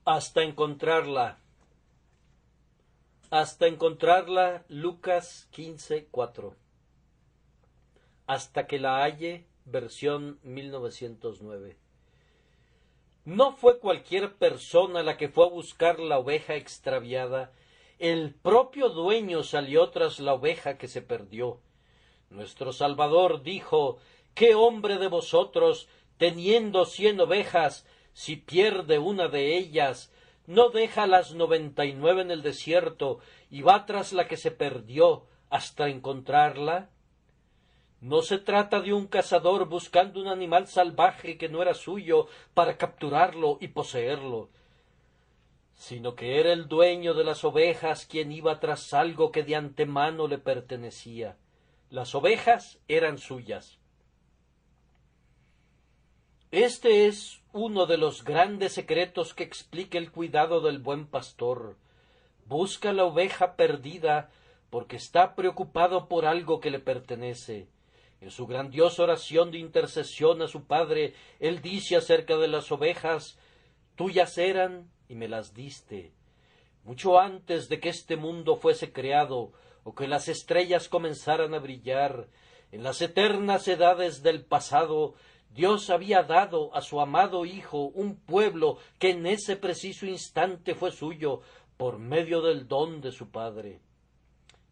hasta encontrarla. Hasta encontrarla, Lucas 15:4. Hasta que la halle, versión 1909. No fue cualquier persona la que fue a buscar la oveja extraviada, el propio dueño salió tras la oveja que se perdió. Nuestro Salvador dijo: ¿Qué hombre de vosotros, teniendo 100 ovejas, si pierde una de ellas, no deja las 99 en el desierto y va tras la que se perdió hasta encontrarla? No se trata de un cazador buscando un animal salvaje que no era suyo para capturarlo y poseerlo, sino que era el dueño de las ovejas quien iba tras algo que de antemano le pertenecía. Las ovejas eran suyas. Este es uno de los grandes secretos que explica el cuidado del buen pastor. Busca la oveja perdida porque está preocupado por algo que le pertenece. En su grandiosa oración de intercesión a su Padre, él dice acerca de las ovejas: tuyas eran y me las diste. Mucho antes de que este mundo fuese creado, o que las estrellas comenzaran a brillar, en las eternas edades del pasado, Dios había dado a su amado Hijo un pueblo que en ese preciso instante fue suyo, por medio del don de su Padre.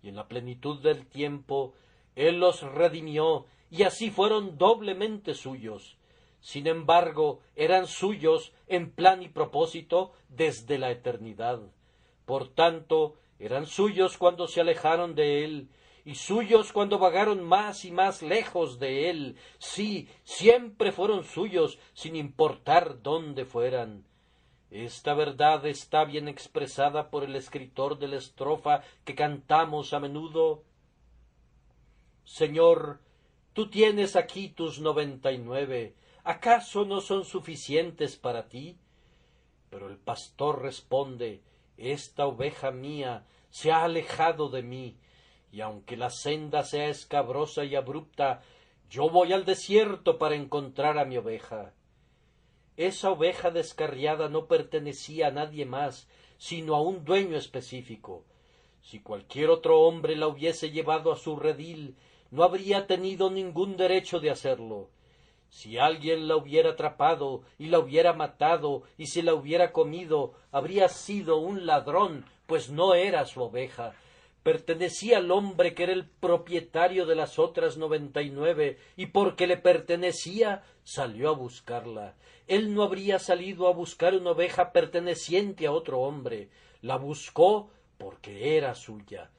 Y en la plenitud del tiempo, Él los redimió, y así fueron doblemente suyos. Sin embargo, eran suyos en plan y propósito desde la eternidad. Por tanto, eran suyos cuando se alejaron de Él, y suyos cuando vagaron más y más lejos de Él. Sí, siempre fueron suyos, sin importar dónde fueran. Esta verdad está bien expresada por el escritor de la estrofa que cantamos a menudo: Señor, tú tienes aquí tus 99, ¿acaso no son suficientes para ti? Pero el pastor responde: esta oveja mía se ha alejado de mí, y aunque la senda sea escabrosa y abrupta, yo voy al desierto para encontrar a mi oveja. Esa oveja descarriada no pertenecía a nadie más, sino a un dueño específico. Si cualquier otro hombre la hubiese llevado a su redil, no habría tenido ningún derecho de hacerlo. Si alguien la hubiera atrapado y la hubiera matado y se la hubiera comido, habría sido un ladrón, pues no era su oveja. Pertenecía al hombre que era el propietario de las otras 99, y porque le pertenecía, salió a buscarla. Él no habría salido a buscar una oveja perteneciente a otro hombre. La buscó porque era suya.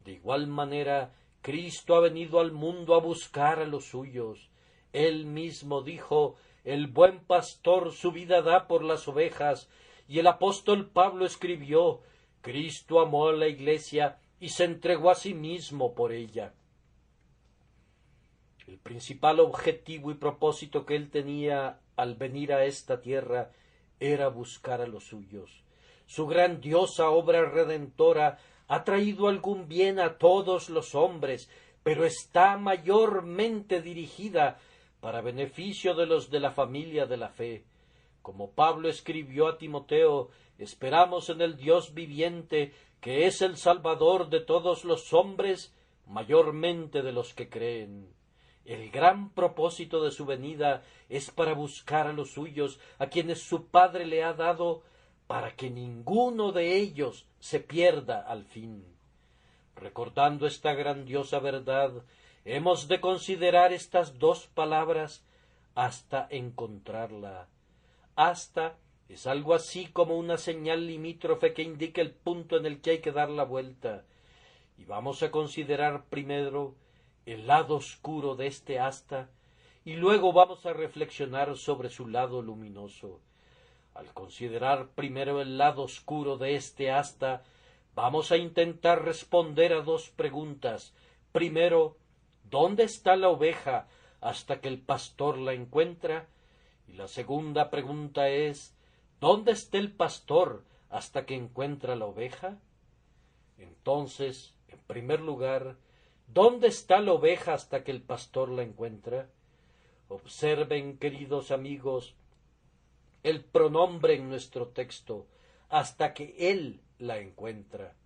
De igual manera, Cristo ha venido al mundo a buscar a los suyos. Él mismo dijo: el buen pastor su vida da por las ovejas, y el apóstol Pablo escribió: Cristo amó a la Iglesia y se entregó a sí mismo por ella. El principal objetivo y propósito que él tenía al venir a esta tierra era buscar a los suyos. Su grandiosa obra redentora ha traído algún bien a todos los hombres, pero está mayormente dirigida para beneficio de los de la familia de la fe. Como Pablo escribió a Timoteo: esperamos en el Dios viviente, que es el Salvador de todos los hombres, mayormente de los que creen. El gran propósito de su venida es para buscar a los suyos, a quienes su Padre le ha dado, para que ninguno de ellos se pierda al fin. Recordando esta grandiosa verdad, hemos de considerar estas dos palabras: hasta encontrarla. Hasta es algo así como una señal limítrofe que indica el punto en el que hay que dar la vuelta. Y vamos a considerar primero el lado oscuro de este hasta, y luego vamos a reflexionar sobre su lado luminoso. Al considerar primero el lado oscuro de este hasta, vamos a intentar responder a dos preguntas. Primero, ¿dónde está la oveja hasta que el pastor la encuentra? Y la segunda pregunta es: ¿dónde está el pastor hasta que encuentra la oveja? Entonces, en primer lugar, ¿dónde está la oveja hasta que el pastor la encuentra? Observen, queridos amigos, el pronombre en nuestro texto, hasta que Él la encuentra.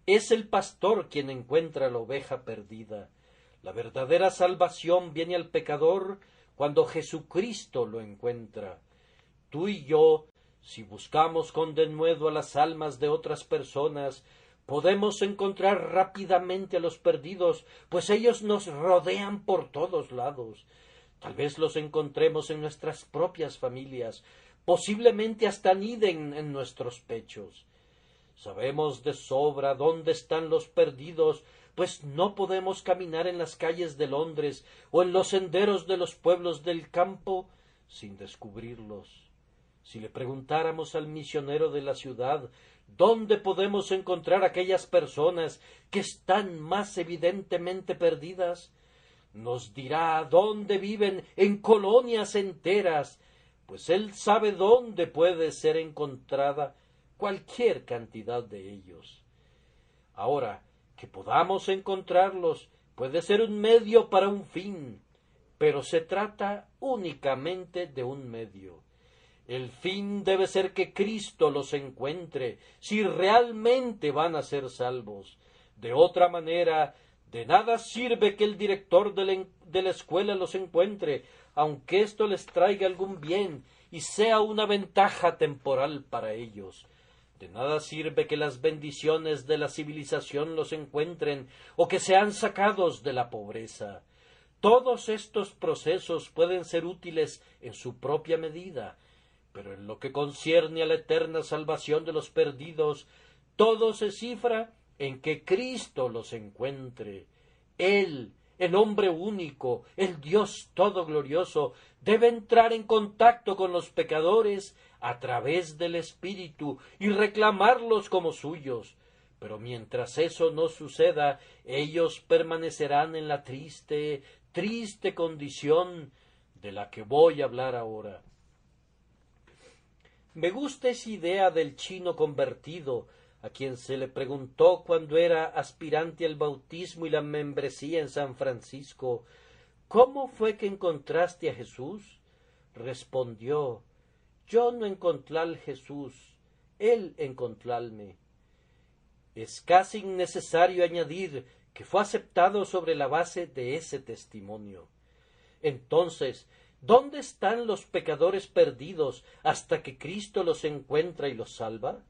Es el pastor quien encuentra la oveja perdida. La verdadera salvación viene al pecador cuando Jesucristo lo encuentra. Tú y yo, si buscamos con denuedo a las almas de otras personas, podemos encontrar rápidamente a los perdidos, pues ellos nos rodean por todos lados. Tal vez los encontremos en nuestras propias familias, posiblemente hasta aniden en nuestros pechos. Sabemos de sobra dónde están los perdidos, pues no podemos caminar en las calles de Londres o en los senderos de los pueblos del campo sin descubrirlos. Si le preguntáramos al misionero de la ciudad dónde podemos encontrar aquellas personas que están más evidentemente perdidas, nos dirá dónde viven en colonias enteras, pues él sabe dónde puede ser encontrada cualquier cantidad de ellos. Ahora, que podamos encontrarlos puede ser un medio para un fin, pero se trata únicamente de un medio. El fin debe ser que Cristo los encuentre, si realmente van a ser salvos. De otra manera, de nada sirve que el director de la escuela los encuentre, aunque esto les traiga algún bien y sea una ventaja temporal para ellos. De nada sirve que las bendiciones de la civilización los encuentren o que sean sacados de la pobreza. Todos estos procesos pueden ser útiles en su propia medida, pero en lo que concierne a la eterna salvación de los perdidos, todo se cifra en que Cristo los encuentre. Él, el hombre único, el Dios todo glorioso, debe entrar en contacto con los pecadores a través del Espíritu y reclamarlos como suyos. Pero mientras eso no suceda, ellos permanecerán en la triste condición de la que voy a hablar ahora. Me gusta esa idea del chino convertido, a quien se le preguntó cuando era aspirante al bautismo y la membresía en San Francisco, ¿cómo fue que encontraste a Jesús? Respondió, yo no encontré al Jesús, Él encontralme. Es casi innecesario añadir que fue aceptado sobre la base de ese testimonio. Entonces, ¿dónde están los pecadores perdidos hasta que Cristo los encuentra y los salva?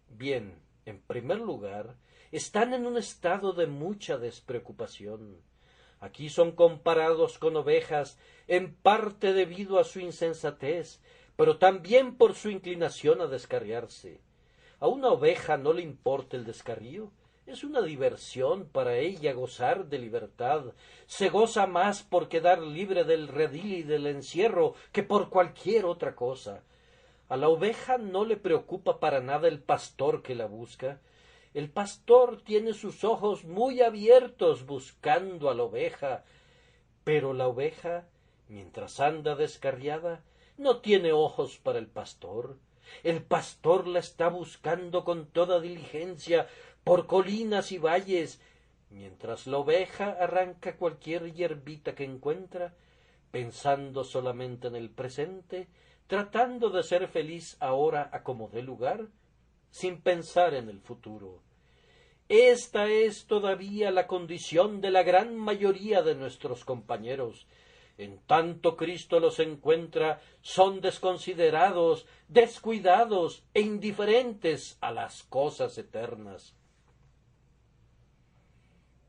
Bien, en primer lugar, están en un estado de mucha despreocupación. Aquí son comparados con ovejas, en parte debido a su insensatez, pero también por su inclinación a descarriarse. A una oveja no le importa el descarrío, es una diversión para ella gozar de libertad, se goza más por quedar libre del redil y del encierro que por cualquier otra cosa. A la oveja no le preocupa para nada el pastor que la busca. El pastor tiene sus ojos muy abiertos buscando a la oveja, pero la oveja, mientras anda descarriada, no tiene ojos para el pastor. El pastor la está buscando con toda diligencia por colinas y valles, mientras la oveja arranca cualquier hierbita que encuentra, pensando solamente en el presente, tratando de ser feliz ahora a como dé lugar, sin pensar en el futuro. Esta es todavía la condición de la gran mayoría de nuestros compañeros. En tanto Cristo los encuentra, son desconsiderados, descuidados e indiferentes a las cosas eternas.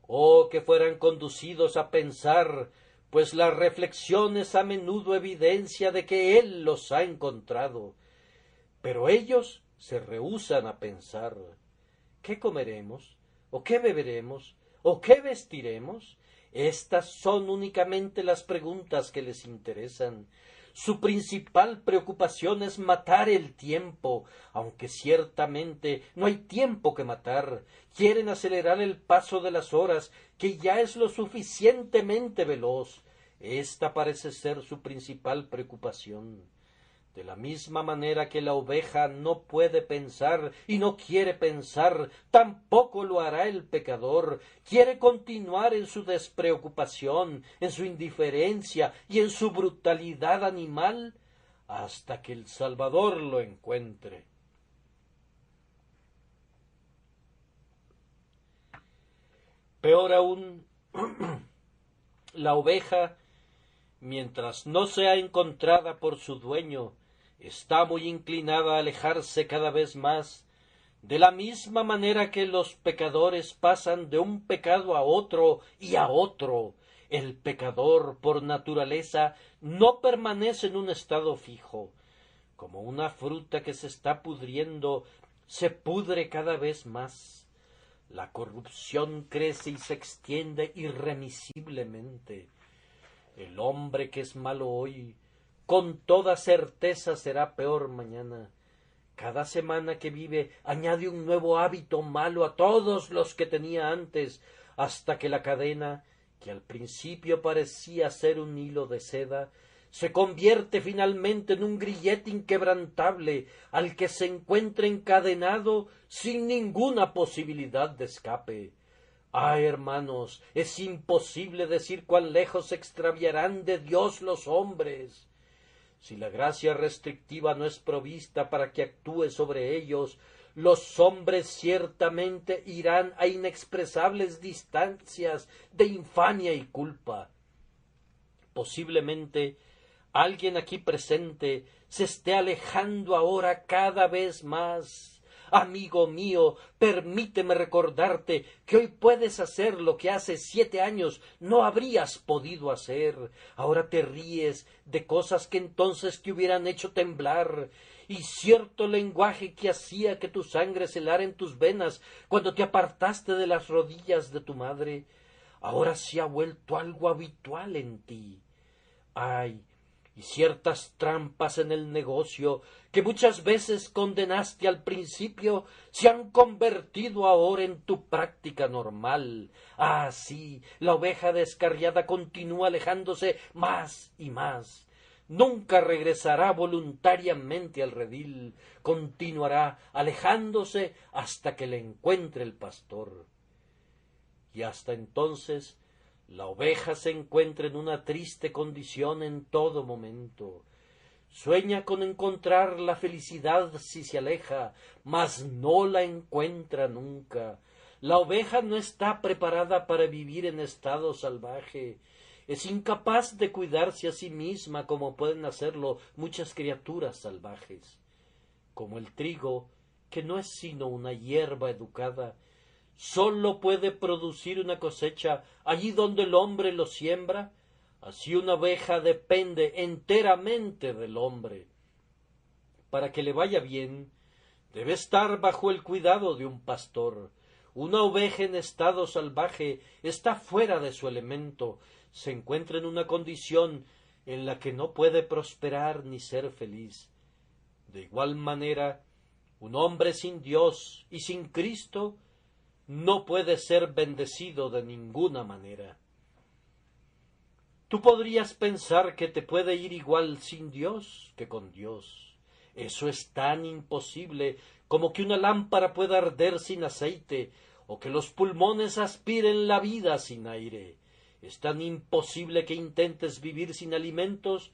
Oh, que fueran conducidos a pensar, pues la reflexión es a menudo evidencia de que Él los ha encontrado. Pero ellos se rehúsan a pensar, ¿qué comeremos? ¿O qué beberemos? ¿O qué vestiremos? Estas son únicamente las preguntas que les interesan. Su principal preocupación es matar el tiempo, aunque ciertamente no hay tiempo que matar. Quieren acelerar el paso de las horas, que ya es lo suficientemente veloz. Esta parece ser su principal preocupación. De la misma manera que la oveja no puede pensar y no quiere pensar, tampoco lo hará el pecador. Quiere continuar en su despreocupación, en su indiferencia y en su brutalidad animal. hasta que el Salvador lo encuentre. Peor aún, la oveja, mientras no sea encontrada por su dueño, está muy inclinada a alejarse cada vez más, de la misma manera que los pecadores pasan de un pecado a otro y a otro. El pecador, por naturaleza, no permanece en un estado fijo. Como una fruta que se está pudriendo, se pudre cada vez más. La corrupción crece y se extiende irremisiblemente. El hombre que es malo hoy, con toda certeza será peor mañana. Cada semana que vive añade un nuevo hábito malo a todos los que tenía antes, hasta que la cadena, que al principio parecía ser un hilo de seda, se convierte finalmente en un grillete inquebrantable al que se encuentra encadenado sin ninguna posibilidad de escape. Ah, hermanos, es imposible decir cuán lejos se extraviarán de Dios los hombres. Si la gracia restrictiva no es provista para que actúe sobre ellos, los hombres ciertamente irán a inexpresables distancias de infamia y culpa. Posiblemente alguien aquí presente se esté alejando ahora cada vez más. Amigo mío, permíteme recordarte que hoy puedes hacer lo que hace 7 años no habrías podido hacer. Ahora te ríes de cosas que entonces te hubieran hecho temblar, y cierto lenguaje que hacía que tu sangre se helara en tus venas cuando te apartaste de las rodillas de tu madre, ahora se ha vuelto algo habitual en ti. Ay, y ciertas trampas en el negocio que muchas veces condenaste al principio se han convertido ahora en tu práctica normal. Ah, sí, la oveja descarriada continúa alejándose más y más. Nunca regresará voluntariamente al redil, continuará alejándose hasta que le encuentre el pastor. Y hasta entonces la oveja se encuentra en una triste condición en todo momento. Sueña con encontrar la felicidad si se aleja, mas no la encuentra nunca. La oveja no está preparada para vivir en estado salvaje. Es incapaz de cuidarse a sí misma como pueden hacerlo muchas criaturas salvajes. Como el trigo, que no es sino una hierba educada, sólo puede producir una cosecha allí donde el hombre lo siembra, así una oveja depende enteramente del hombre. Para que le vaya bien, debe estar bajo el cuidado de un pastor. Una oveja en estado salvaje está fuera de su elemento, se encuentra en una condición en la que no puede prosperar ni ser feliz. De igual manera, un hombre sin Dios y sin Cristo no puede ser bendecido de ninguna manera. Tú podrías pensar que te puede ir igual sin Dios que con Dios. Eso es tan imposible como que una lámpara pueda arder sin aceite o que los pulmones aspiren la vida sin aire. Es tan imposible que intentes vivir sin alimentos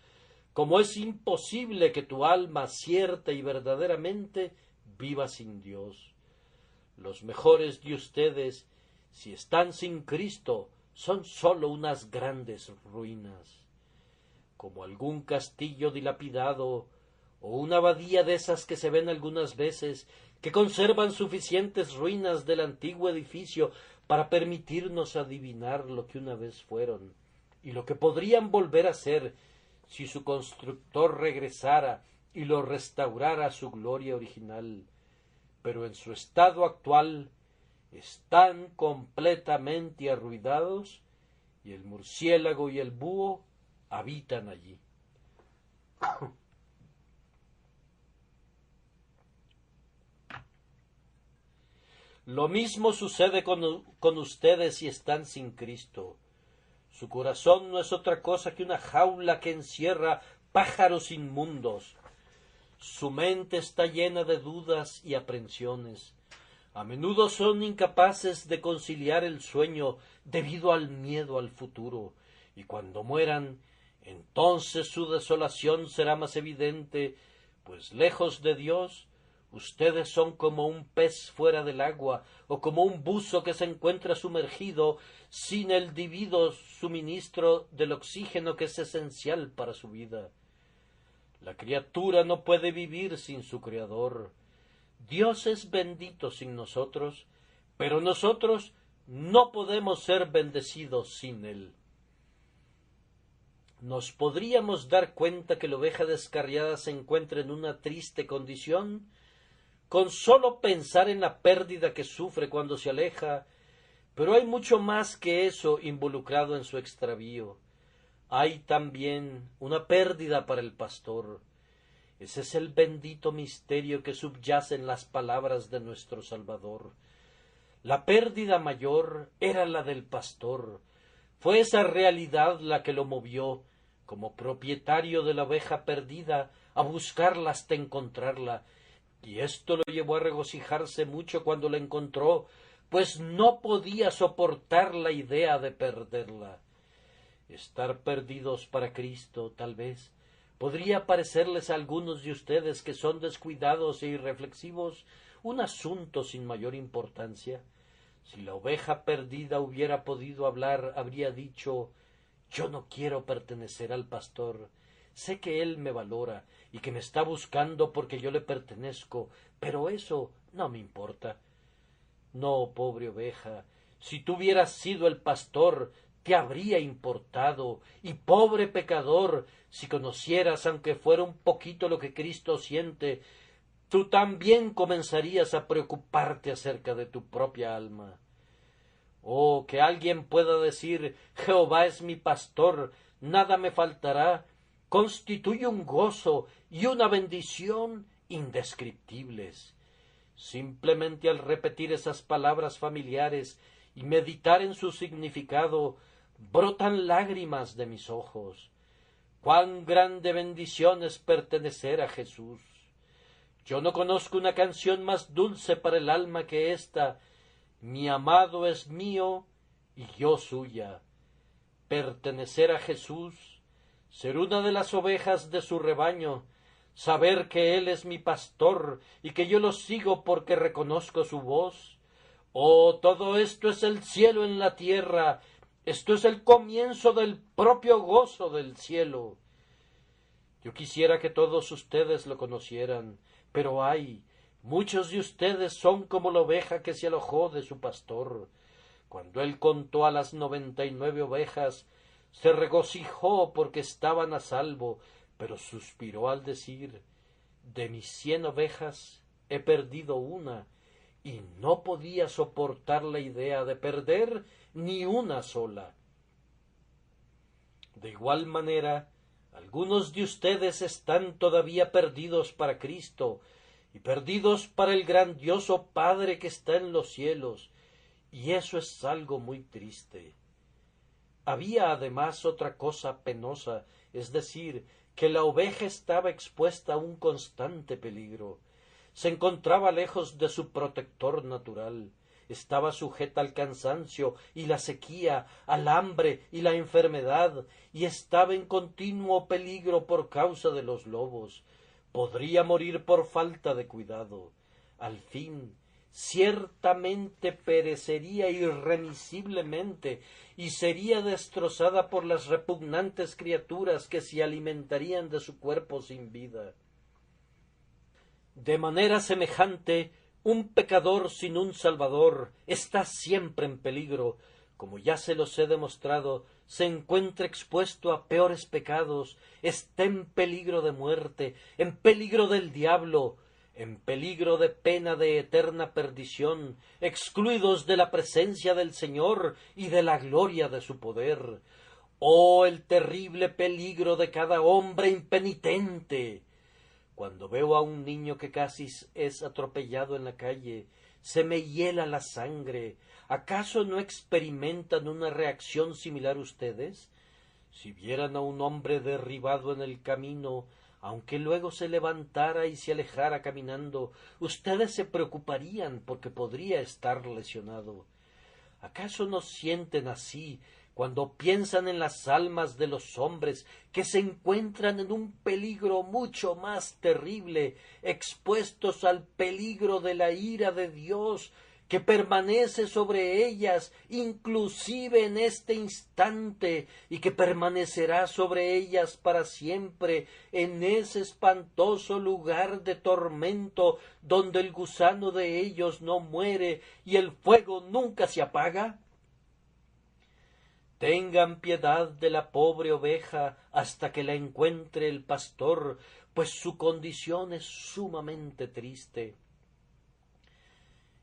como es imposible que tu alma cierta y verdaderamente viva sin Dios. Los mejores de ustedes, si están sin Cristo, son sólo unas grandes ruinas, como algún castillo dilapidado o una abadía de esas que se ven algunas veces, que conservan suficientes ruinas del antiguo edificio para permitirnos adivinar lo que una vez fueron y lo que podrían volver a ser si su constructor regresara y lo restaurara a su gloria original. Pero en su estado actual están completamente arruinados y el murciélago y el búho habitan allí. Lo mismo sucede con ustedes si están sin Cristo. Su corazón no es otra cosa que una jaula que encierra pájaros inmundos. Su mente está llena de dudas y aprensiones. A menudo son incapaces de conciliar el sueño debido al miedo al futuro, y cuando mueran, Entonces su desolación será más evidente, pues lejos de Dios, ustedes son como un pez fuera del agua, o como un buzo que se encuentra sumergido sin el debido suministro del oxígeno que es esencial para su vida. La criatura no puede vivir sin su Creador. Dios es bendito sin nosotros, pero nosotros no podemos ser bendecidos sin Él. Nos podríamos dar cuenta que la oveja descarriada se encuentra en una triste condición con sólo pensar en la pérdida que sufre cuando se aleja, pero hay mucho más que eso involucrado en su extravío. Hay también una pérdida para el pastor. Ese es el bendito misterio que subyace en las palabras de nuestro Salvador. La pérdida mayor era la del pastor. Fue esa realidad la que lo movió, como propietario de la oveja perdida, a buscarla hasta encontrarla, y esto lo llevó a regocijarse mucho cuando la encontró, pues no podía soportar la idea de perderla. Estar perdidos para Cristo, tal vez, podría parecerles a algunos de ustedes que son descuidados e irreflexivos un asunto sin mayor importancia. Si la oveja perdida hubiera podido hablar, habría dicho: yo no quiero pertenecer al pastor. Sé que él me valora y que me está buscando porque yo le pertenezco, pero eso no me importa. No, pobre oveja, si tú hubieras sido el pastor, te habría importado, y pobre pecador, si conocieras aunque fuera un poquito lo que Cristo siente, tú también comenzarías a preocuparte acerca de tu propia alma. Oh, que alguien pueda decir: Jehová es mi pastor, nada me faltará, constituye un gozo y una bendición indescriptibles. Simplemente al repetir esas palabras familiares y meditar en su significado, brotan lágrimas de mis ojos. Cuán grande bendición es pertenecer a Jesús. Yo no conozco una canción más dulce para el alma que esta: mi amado es mío y yo suya. Pertenecer a Jesús, ser una de las ovejas de su rebaño, saber que Él es mi pastor y que yo lo sigo porque reconozco su voz. Oh, todo esto es el cielo en la tierra, esto es el comienzo del propio gozo del cielo. Yo quisiera que todos ustedes lo conocieran, pero muchos de ustedes son como la oveja que se alojó de su pastor. Cuando él contó a las 99 ovejas, se regocijó porque estaban a salvo, pero suspiró al decir: de mis 100 ovejas he perdido una, y no podía soportar la idea de perder ni una sola. De igual manera, algunos de ustedes están todavía perdidos para Cristo y perdidos para el grandioso Padre que está en los cielos, y eso es algo muy triste. Había además otra cosa penosa, es decir, que la oveja estaba expuesta a un constante peligro. Se encontraba lejos de su protector natural, estaba sujeta al cansancio y la sequía, al hambre y la enfermedad, y estaba en continuo peligro por causa de los lobos. Podría morir por falta de cuidado. Al fin, ciertamente perecería irremisiblemente y sería destrozada por las repugnantes criaturas que se alimentarían de su cuerpo sin vida. De manera semejante, un pecador sin un Salvador está siempre en peligro. Como ya se los he demostrado, se encuentra expuesto a peores pecados, está en peligro de muerte, en peligro del diablo, en peligro de pena de eterna perdición, excluidos de la presencia del Señor y de la gloria de su poder. ¡Oh, el terrible peligro de cada hombre impenitente! Cuando veo a un niño que casi es atropellado en la calle, se me hiela la sangre. ¿Acaso no experimentan una reacción similar ustedes? Si vieran a un hombre derribado en el camino, aunque luego se levantara y se alejara caminando, ustedes se preocuparían porque podría estar lesionado. ¿Acaso no sienten así cuando piensan en las almas de los hombres que se encuentran en un peligro mucho más terrible, expuestos al peligro de la ira de Dios, que permanece sobre ellas inclusive en este instante y que permanecerá sobre ellas para siempre en ese espantoso lugar de tormento donde el gusano de ellos no muere y el fuego nunca se apaga? Tengan piedad de la pobre oveja hasta que la encuentre el pastor, pues su condición es sumamente triste.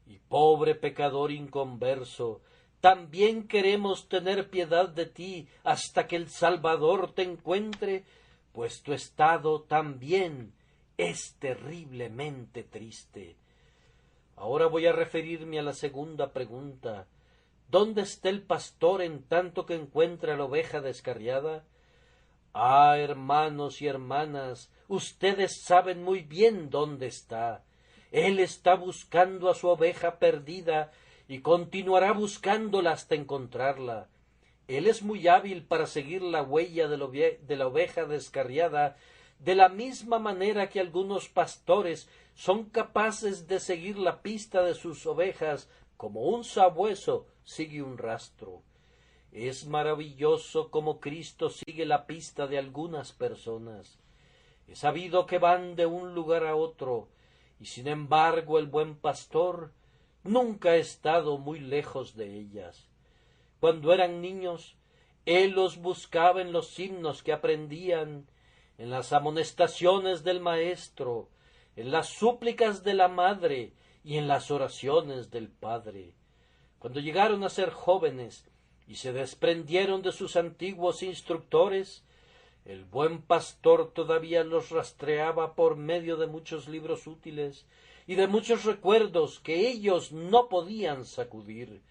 Y pobre pecador inconverso, también queremos tener piedad de ti hasta que el Salvador te encuentre, pues tu estado también es terriblemente triste. Ahora voy a referirme a la segunda pregunta. ¿Dónde está el pastor en tanto que encuentra la oveja descarriada? Ah, hermanos y hermanas, ustedes saben muy bien dónde está. Él está buscando a su oveja perdida y continuará buscándola hasta encontrarla. Él es muy hábil para seguir la huella de la oveja descarriada, de la misma manera que algunos pastores son capaces de seguir la pista de sus ovejas como un sabueso sigue un rastro. Es maravilloso cómo Cristo sigue la pista de algunas personas. He sabido que van de un lugar a otro, y sin embargo el buen pastor nunca ha estado muy lejos de ellas. Cuando eran niños, él los buscaba en los himnos que aprendían, en las amonestaciones del maestro, en las súplicas de la madre y en las oraciones del padre. Cuando llegaron a ser jóvenes y se desprendieron de sus antiguos instructores, el buen pastor todavía los rastreaba por medio de muchos libros útiles y de muchos recuerdos que ellos no podían sacudir.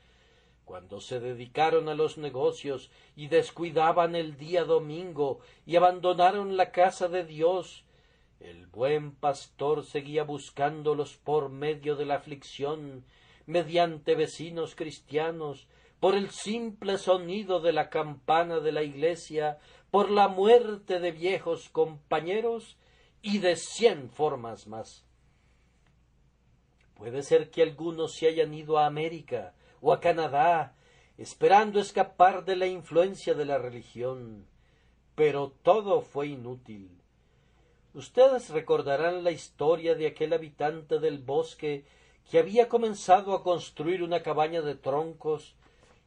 Cuando se dedicaron a los negocios y descuidaban el día domingo y abandonaron la casa de Dios, el buen pastor seguía buscándolos por medio de la aflicción, mediante vecinos cristianos, por el simple sonido de la campana de la iglesia, por la muerte de viejos compañeros y de 100 formas más. Puede ser que algunos se hayan ido a América o a Canadá, esperando escapar de la influencia de la religión, pero todo fue inútil. Ustedes recordarán la historia de aquel habitante del bosque que había comenzado a construir una cabaña de troncos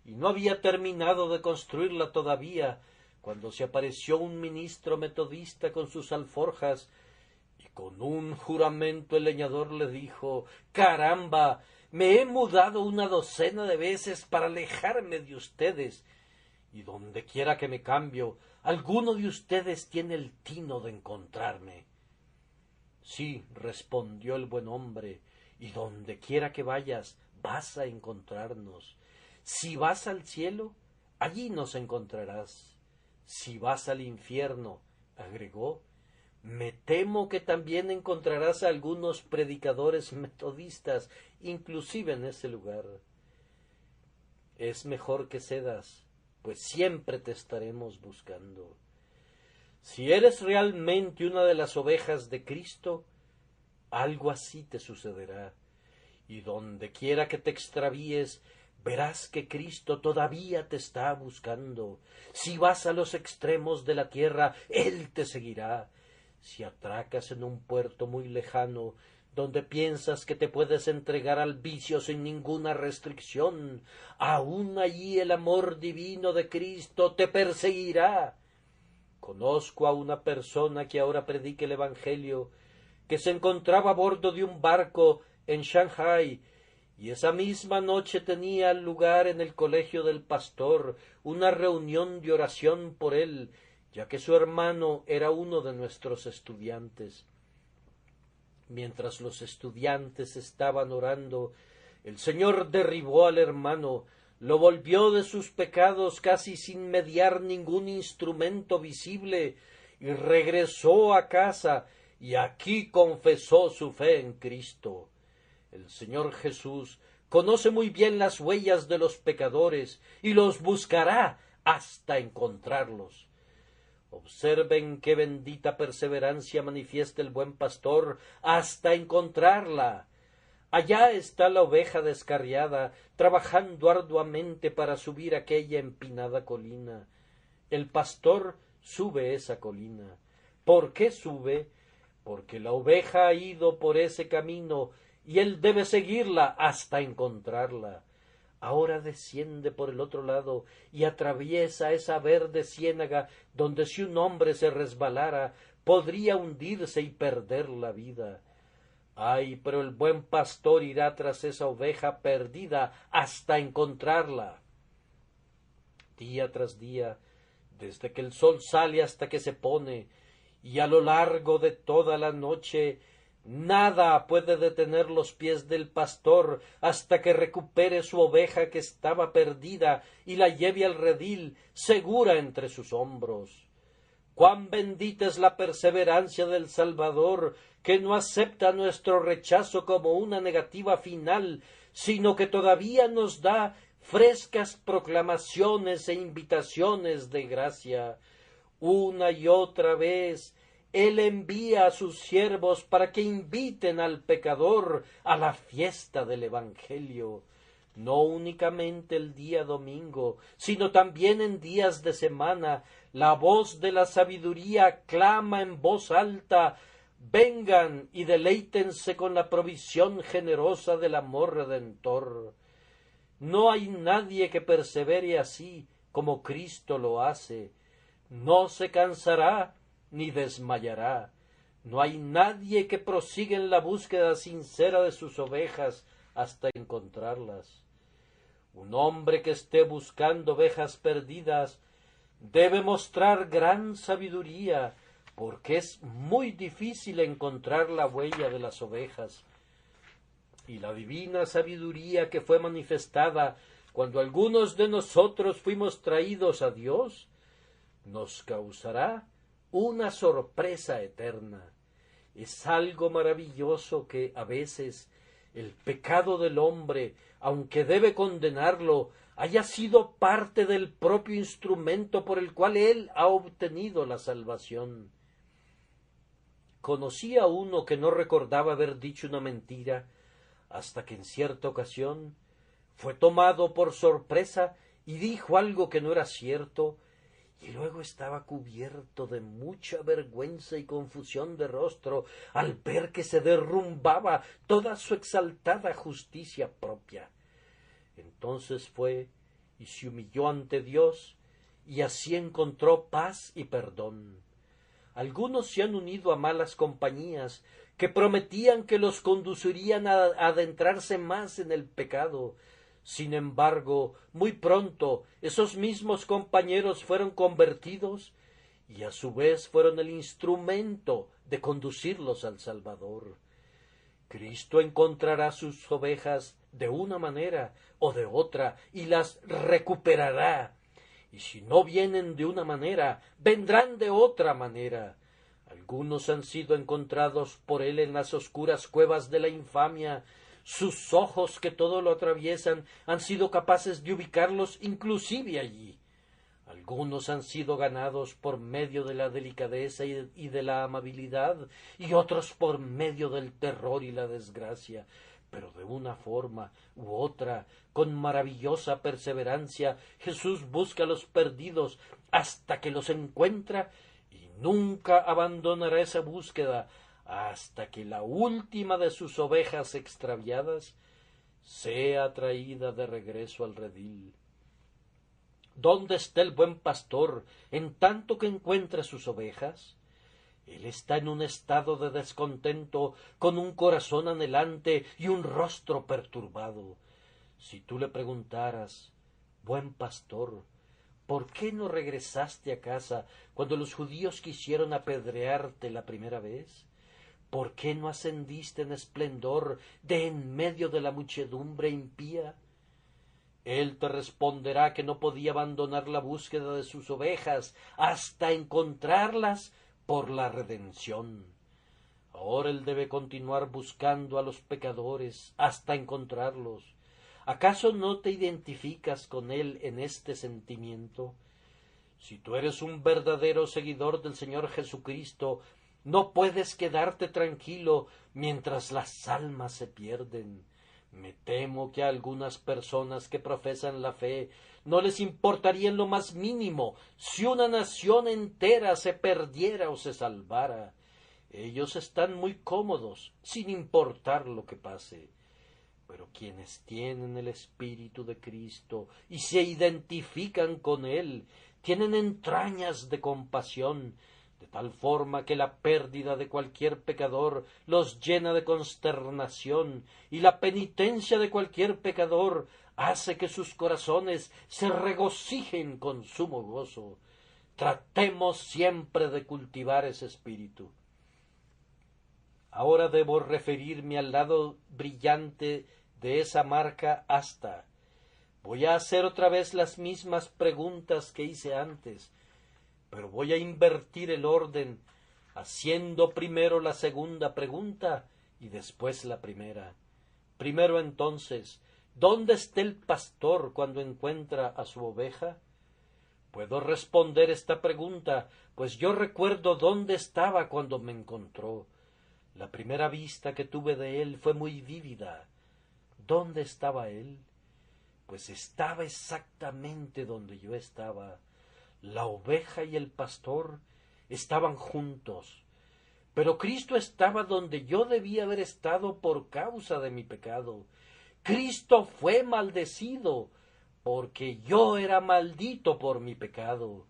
y no había terminado de construirla todavía cuando se apareció un ministro metodista con sus alforjas y con un juramento el leñador le dijo: «Caramba, me he mudado una docena de veces para alejarme de ustedes, y donde quiera que me cambio, alguno de ustedes tiene el tino de encontrarme». «Sí», respondió el buen hombre, «y donde quiera que vayas, vas a encontrarnos. Si vas al cielo, allí nos encontrarás. Si vas al infierno», agregó, «me temo que también encontrarás a algunos predicadores metodistas, inclusive en ese lugar. Es mejor que cedas, pues siempre te estaremos buscando. Si eres realmente una de las ovejas de Cristo, algo así te sucederá, y donde quiera que te extravíes, verás que Cristo todavía te está buscando. Si vas a los extremos de la tierra, Él te seguirá. Si atracas en un puerto muy lejano, donde piensas que te puedes entregar al vicio sin ninguna restricción, aún allí el amor divino de Cristo te perseguirá. Conozco a una persona que ahora predica el Evangelio, que se encontraba a bordo de un barco en Shanghái, y esa misma noche tenía lugar en el colegio del pastor una reunión de oración por él, ya que su hermano era uno de nuestros estudiantes. Mientras los estudiantes estaban orando, el Señor derribó al hermano, lo volvió de sus pecados casi sin mediar ningún instrumento visible, y regresó a casa, y aquí confesó su fe en Cristo. El Señor Jesús conoce muy bien las huellas de los pecadores, y los buscará hasta encontrarlos. Observen qué bendita perseverancia manifiesta el buen pastor hasta encontrarla. Allá está la oveja descarriada, trabajando arduamente para subir aquella empinada colina. El pastor sube esa colina. ¿Por qué sube? Porque la oveja ha ido por ese camino y él debe seguirla hasta encontrarla. Ahora desciende por el otro lado y atraviesa esa verde ciénaga donde si un hombre se resbalara podría hundirse y perder la vida. Ay, pero el buen pastor irá tras esa oveja perdida hasta encontrarla. Día tras día, desde que el sol sale hasta que se pone, y a lo largo de toda la noche, nada puede detener los pies del pastor hasta que recupere su oveja que estaba perdida y la lleve al redil segura entre sus hombros. Cuán bendita es la perseverancia del Salvador, que no acepta nuestro rechazo como una negativa final, sino que todavía nos da frescas proclamaciones e invitaciones de gracia. Una y otra vez Él envía a sus siervos para que inviten al pecador a la fiesta del Evangelio, no únicamente el día domingo, sino también en días de semana. La voz de la sabiduría clama en voz alta: vengan y deleítense con la provisión generosa del amor redentor. No hay nadie que persevere así como Cristo lo hace. No se cansará ni desmayará. No hay nadie que prosiga en la búsqueda sincera de sus ovejas hasta encontrarlas. Un hombre que esté buscando ovejas perdidas debe mostrar gran sabiduría, porque es muy difícil encontrar la huella de las ovejas. Y la divina sabiduría que fue manifestada cuando algunos de nosotros fuimos traídos a Dios, nos causará una sorpresa eterna. Es algo maravilloso que a veces el pecado del hombre, aunque debe condenarlo, haya sido parte del propio instrumento por el cual él ha obtenido la salvación. Conocí a uno que no recordaba haber dicho una mentira, hasta que en cierta ocasión fue tomado por sorpresa y dijo algo que no era cierto, y luego estaba cubierto de mucha vergüenza y confusión de rostro al ver que se derrumbaba toda su exaltada justicia propia. Entonces fue y se humilló ante Dios, y así encontró paz y perdón. Algunos se han unido a malas compañías que prometían que los conducirían a adentrarse más en el pecado. Sin embargo, muy pronto esos mismos compañeros fueron convertidos y a su vez fueron el instrumento de conducirlos al Salvador. Cristo encontrará sus ovejas de una manera o de otra y las recuperará. Y si no vienen de una manera, vendrán de otra manera. Algunos han sido encontrados por él en las oscuras cuevas de la infamia. Sus ojos, que todo lo atraviesan, han sido capaces de ubicarlos inclusive allí. Algunos han sido ganados por medio de la delicadeza y de la amabilidad, y otros por medio del terror y la desgracia. Pero de una forma u otra, con maravillosa perseverancia, Jesús busca a los perdidos hasta que los encuentra, y nunca abandonará esa búsqueda hasta que la última de sus ovejas extraviadas sea traída de regreso al redil. ¿Dónde está el buen pastor en tanto que encuentra sus ovejas? Él está en un estado de descontento, con un corazón anhelante y un rostro perturbado. Si tú le preguntaras: buen pastor, ¿por qué no regresaste a casa cuando los judíos quisieron apedrearte la primera vez? ¿Por qué no ascendiste en esplendor de en medio de la muchedumbre impía? Él te responderá que no podía abandonar la búsqueda de sus ovejas hasta encontrarlas por la redención. Ahora él debe continuar buscando a los pecadores hasta encontrarlos. ¿Acaso no te identificas con él en este sentimiento? Si tú eres un verdadero seguidor del Señor Jesucristo, no puedes quedarte tranquilo mientras las almas se pierden. Me temo que a algunas personas que profesan la fe no les importaría en lo más mínimo si una nación entera se perdiera o se salvara. Ellos están muy cómodos, sin importar lo que pase. Pero quienes tienen el Espíritu de Cristo y se identifican con Él, tienen entrañas de compasión, de tal forma que la pérdida de cualquier pecador los llena de consternación, y la penitencia de cualquier pecador hace que sus corazones se regocijen con sumo gozo. Tratemos siempre de cultivar ese espíritu. Ahora debo referirme al lado brillante de esa marca asta. Voy a hacer otra vez las mismas preguntas que hice antes, pero voy a invertir el orden, haciendo primero la segunda pregunta y después la primera. Primero entonces, ¿dónde está el pastor cuando encuentra a su oveja? Puedo responder esta pregunta, pues yo recuerdo dónde estaba cuando me encontró. La primera vista que tuve de él fue muy vívida. ¿Dónde estaba él? Pues estaba exactamente donde yo estaba. La oveja y el pastor estaban juntos. Pero Cristo estaba donde yo debía haber estado por causa de mi pecado. Cristo fue maldecido porque yo era maldito por mi pecado.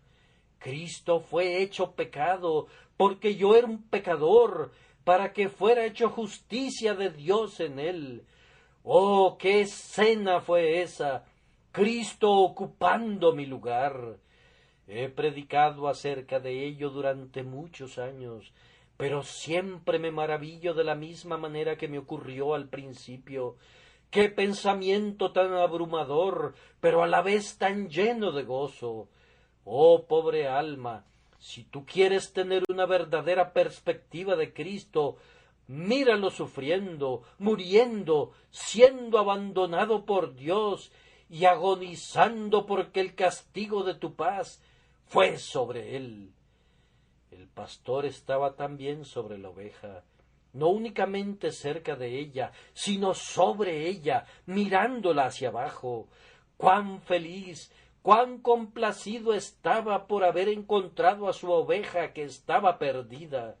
Cristo fue hecho pecado porque yo era un pecador, para que fuera hecho justicia de Dios en él. ¡Oh, qué escena fue esa! Cristo ocupando mi lugar. He predicado acerca de ello durante muchos años, pero siempre me maravillo de la misma manera que me ocurrió al principio. ¡Qué pensamiento tan abrumador, pero a la vez tan lleno de gozo! Oh, pobre alma, si tú quieres tener una verdadera perspectiva de Cristo, míralo sufriendo, muriendo, siendo abandonado por Dios y agonizando porque el castigo de tu paz fue sobre él. El pastor estaba también sobre la oveja, no únicamente cerca de ella, sino sobre ella, mirándola hacia abajo. ¡Cuán feliz! ¡Cuán complacido estaba por haber encontrado a su oveja que estaba perdida!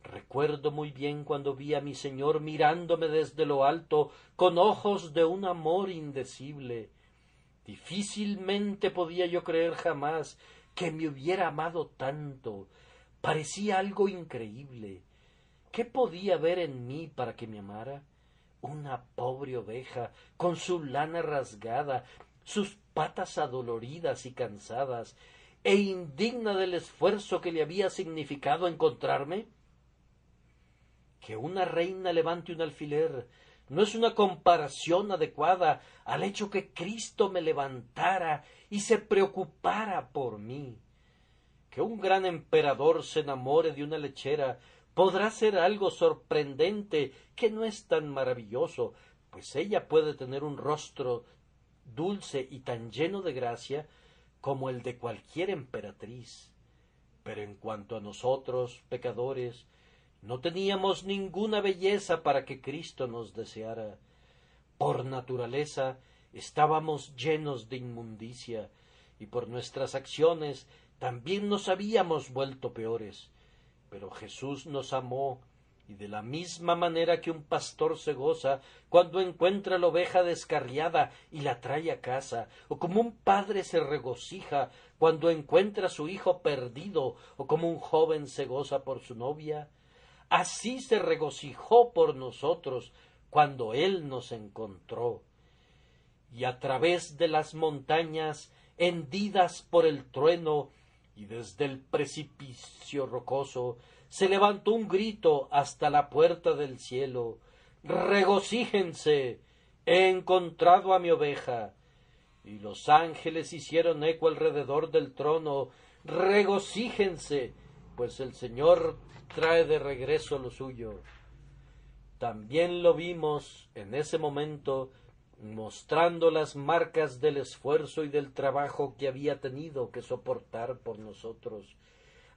Recuerdo muy bien cuando vi a mi Señor mirándome desde lo alto con ojos de un amor indecible. Difícilmente podía yo creer jamás que me hubiera amado tanto. Parecía algo increíble. ¿Qué podía ver en mí para que me amara? Una pobre oveja, con su lana rasgada, sus patas adoloridas y cansadas, e indigna del esfuerzo que le había significado encontrarme. Que una reina levante un alfiler no es una comparación adecuada al hecho que Cristo me levantara y se preocupara por mí. Que un gran emperador se enamore de una lechera podrá ser algo sorprendente, que no es tan maravilloso, pues ella puede tener un rostro dulce y tan lleno de gracia como el de cualquier emperatriz. Pero en cuanto a nosotros, pecadores, no teníamos ninguna belleza para que Cristo nos deseara. Por naturaleza estábamos llenos de inmundicia, y por nuestras acciones también nos habíamos vuelto peores. Pero Jesús nos amó, y de la misma manera que un pastor se goza cuando encuentra la oveja descarriada y la trae a casa, o como un padre se regocija cuando encuentra a su hijo perdido, o como un joven se goza por su novia, así se regocijó por nosotros cuando Él nos encontró. Y a través de las montañas hendidas por el trueno y desde el precipicio rocoso se levantó un grito hasta la puerta del cielo: «¡Regocíjense! He encontrado a mi oveja». Y los ángeles hicieron eco alrededor del trono: «¡Regocíjense! Pues el Señor trae de regreso lo suyo». También lo vimos en ese momento mostrando las marcas del esfuerzo y del trabajo que había tenido que soportar por nosotros.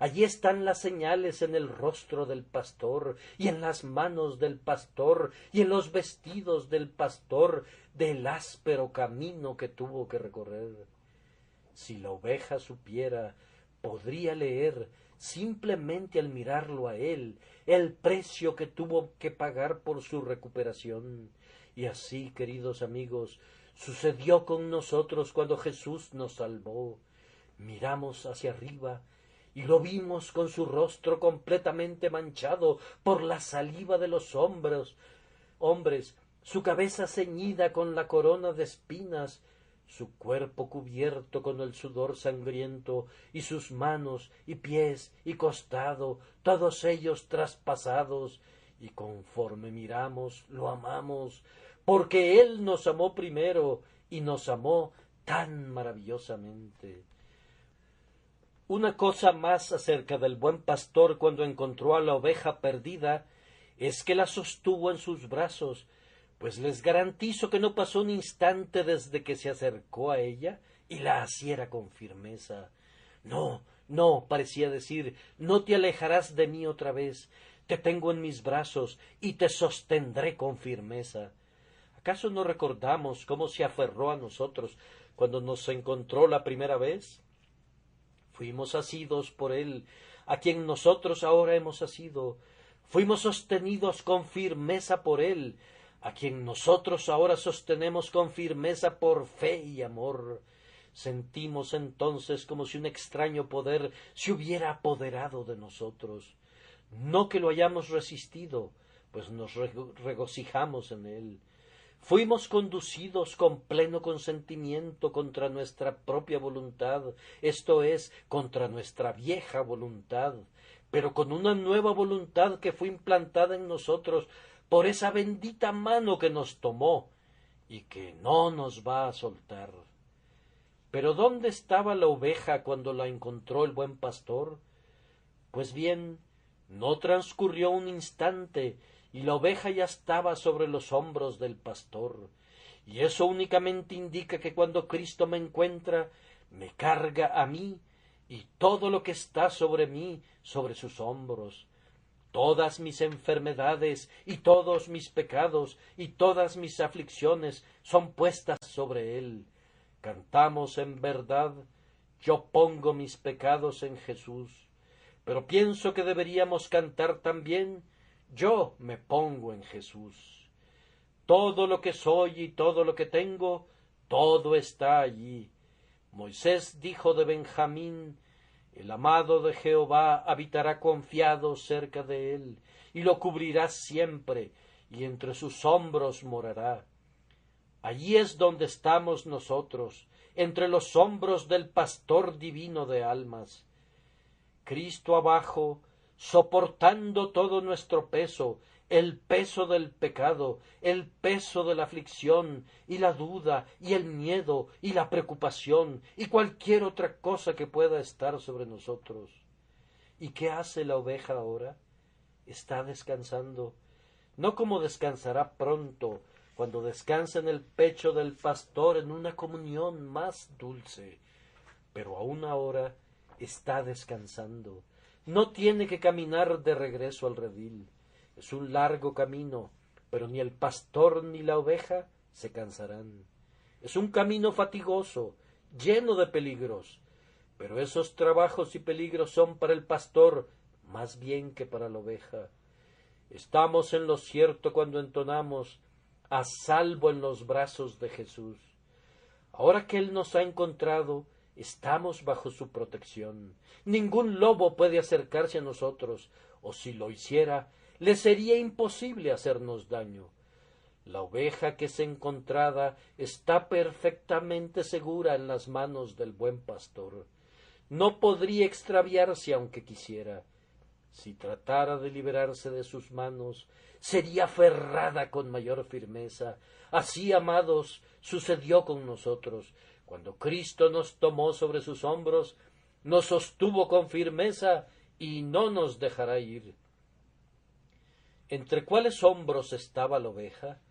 Allí están las señales en el rostro del pastor, y en las manos del pastor, y en los vestidos del pastor, del áspero camino que tuvo que recorrer. Si la oveja supiera, podría leer, simplemente al mirarlo a él, el precio que tuvo que pagar por su recuperación. Y así, queridos amigos, sucedió con nosotros cuando Jesús nos salvó. Miramos hacia arriba y lo vimos con su rostro completamente manchado por la saliva de los hombres, su cabeza ceñida con la corona de espinas, su cuerpo cubierto con el sudor sangriento, y sus manos y pies y costado, todos ellos traspasados, y conforme miramos, lo amamos, porque Él nos amó primero, y nos amó tan maravillosamente. Una cosa más acerca del buen pastor cuando encontró a la oveja perdida es que la sostuvo en sus brazos, pues les garantizo que no pasó un instante desde que se acercó a ella y la asiera con firmeza. No, no, parecía decir, no te alejarás de mí otra vez, te tengo en mis brazos y te sostendré con firmeza. ¿Acaso no recordamos cómo se aferró a nosotros cuando nos encontró la primera vez? Fuimos asidos por él, a quien nosotros ahora hemos asido. Fuimos sostenidos con firmeza por él, a quien nosotros ahora sostenemos con firmeza por fe y amor. Sentimos entonces como si un extraño poder se hubiera apoderado de nosotros. No que lo hayamos resistido, pues nos regocijamos en él. Fuimos conducidos con pleno consentimiento contra nuestra propia voluntad, esto es, contra nuestra vieja voluntad, pero con una nueva voluntad que fue implantada en nosotros por esa bendita mano que nos tomó y que no nos va a soltar. Pero ¿dónde estaba la oveja cuando la encontró el buen pastor? Pues bien, no transcurrió un instante y la oveja ya estaba sobre los hombros del pastor, y eso únicamente indica que cuando Cristo me encuentra, me carga a mí y todo lo que está sobre mí sobre sus hombros. Todas mis enfermedades y todos mis pecados y todas mis aflicciones son puestas sobre él. Cantamos en verdad, yo pongo mis pecados en Jesús, pero pienso que deberíamos cantar también, yo me pongo en Jesús. Todo lo que soy y todo lo que tengo, todo está allí. Moisés dijo de Benjamín, el amado de Jehová habitará confiado cerca de él, y lo cubrirá siempre, y entre sus hombros morará. Allí es donde estamos nosotros, entre los hombros del pastor divino de almas. Cristo abajo, soportando todo nuestro peso, el peso del pecado, el peso de la aflicción, y la duda, y el miedo, y la preocupación, y cualquier otra cosa que pueda estar sobre nosotros. ¿Y qué hace la oveja ahora? Está descansando, no como descansará pronto, cuando descansa en el pecho del pastor en una comunión más dulce, pero aún ahora está descansando. No tiene que caminar de regreso al redil. Es un largo camino, pero ni el pastor ni la oveja se cansarán. Es un camino fatigoso, lleno de peligros, pero esos trabajos y peligros son para el pastor más bien que para la oveja. Estamos en lo cierto cuando entonamos a salvo en los brazos de Jesús. Ahora que Él nos ha encontrado, estamos bajo su protección. Ningún lobo puede acercarse a nosotros, o si lo hiciera, le sería imposible hacernos daño. La oveja que es encontrada está perfectamente segura en las manos del buen pastor. No podría extraviarse aunque quisiera. Si tratara de liberarse de sus manos, sería aferrada con mayor firmeza. Así, amados, sucedió con nosotros. Cuando Cristo nos tomó sobre sus hombros, nos sostuvo con firmeza y no nos dejará ir. ¿Entre cuáles hombros estaba la oveja?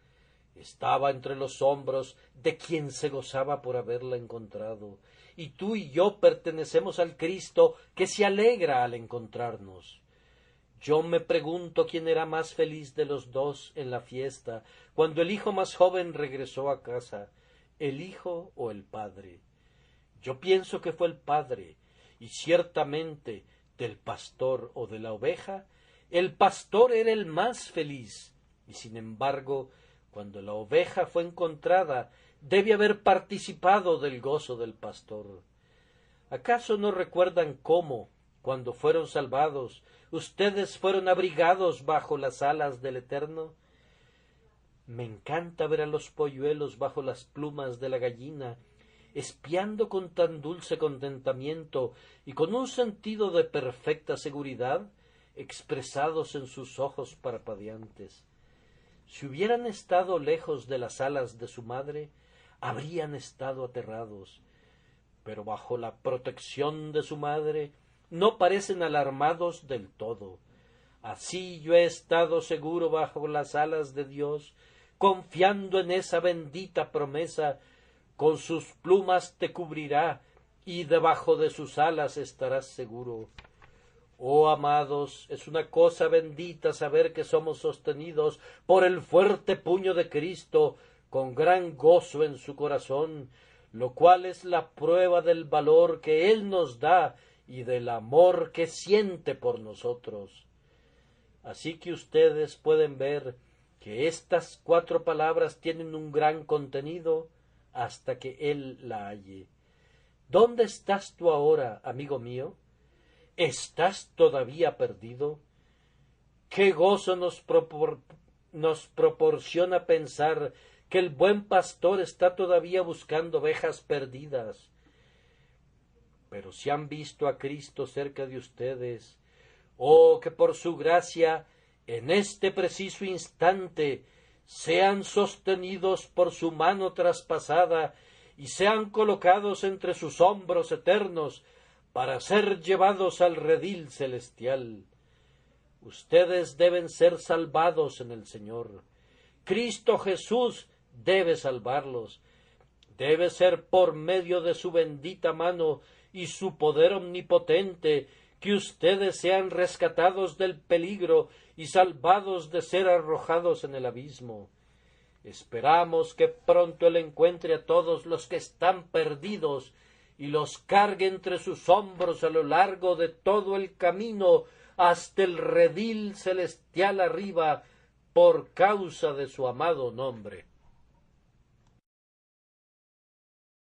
Estaba entre los hombros de quien se gozaba por haberla encontrado, y tú y yo pertenecemos al Cristo que se alegra al encontrarnos. Yo me pregunto quién era más feliz de los dos en la fiesta, cuando el hijo más joven regresó a casa, el hijo o el padre. Yo pienso que fue el padre, y ciertamente del pastor o de la oveja, el pastor era el más feliz, y sin embargo, cuando la oveja fue encontrada, debe haber participado del gozo del pastor. ¿Acaso no recuerdan cómo, cuando fueron salvados, ustedes fueron abrigados bajo las alas del Eterno? Me encanta ver a los polluelos bajo las plumas de la gallina, espiando con tan dulce contentamiento y con un sentido de perfecta seguridad expresados en sus ojos parpadeantes. Si hubieran estado lejos de las alas de su madre, habrían estado aterrados, pero bajo la protección de su madre no parecen alarmados del todo. Así yo he estado seguro bajo las alas de Dios, confiando en esa bendita promesa: con sus plumas te cubrirá y debajo de sus alas estarás seguro. Oh amados, es una cosa bendita saber que somos sostenidos por el fuerte puño de Cristo, con gran gozo en su corazón, lo cual es la prueba del valor que Él nos da y del amor que siente por nosotros. Así que ustedes pueden ver que estas 4 palabras tienen un gran contenido hasta que Él la halle. ¿Dónde estás tú ahora, amigo mío? ¿Estás todavía perdido? Qué gozo nos proporciona pensar que el buen pastor está todavía buscando ovejas perdidas. Pero si han visto a Cristo cerca de ustedes, oh, que por su gracia, en este preciso instante, sean sostenidos por su mano traspasada y sean colocados entre sus hombros eternos para ser llevados al redil celestial. Ustedes deben ser salvados en el Señor. Cristo Jesús debe salvarlos. Debe ser por medio de su bendita mano y su poder omnipotente que ustedes sean rescatados del peligro y salvados de ser arrojados en el abismo. Esperamos que pronto Él encuentre a todos los que están perdidos y los cargue entre sus hombros a lo largo de todo el camino hasta el redil celestial arriba, por causa de su amado nombre.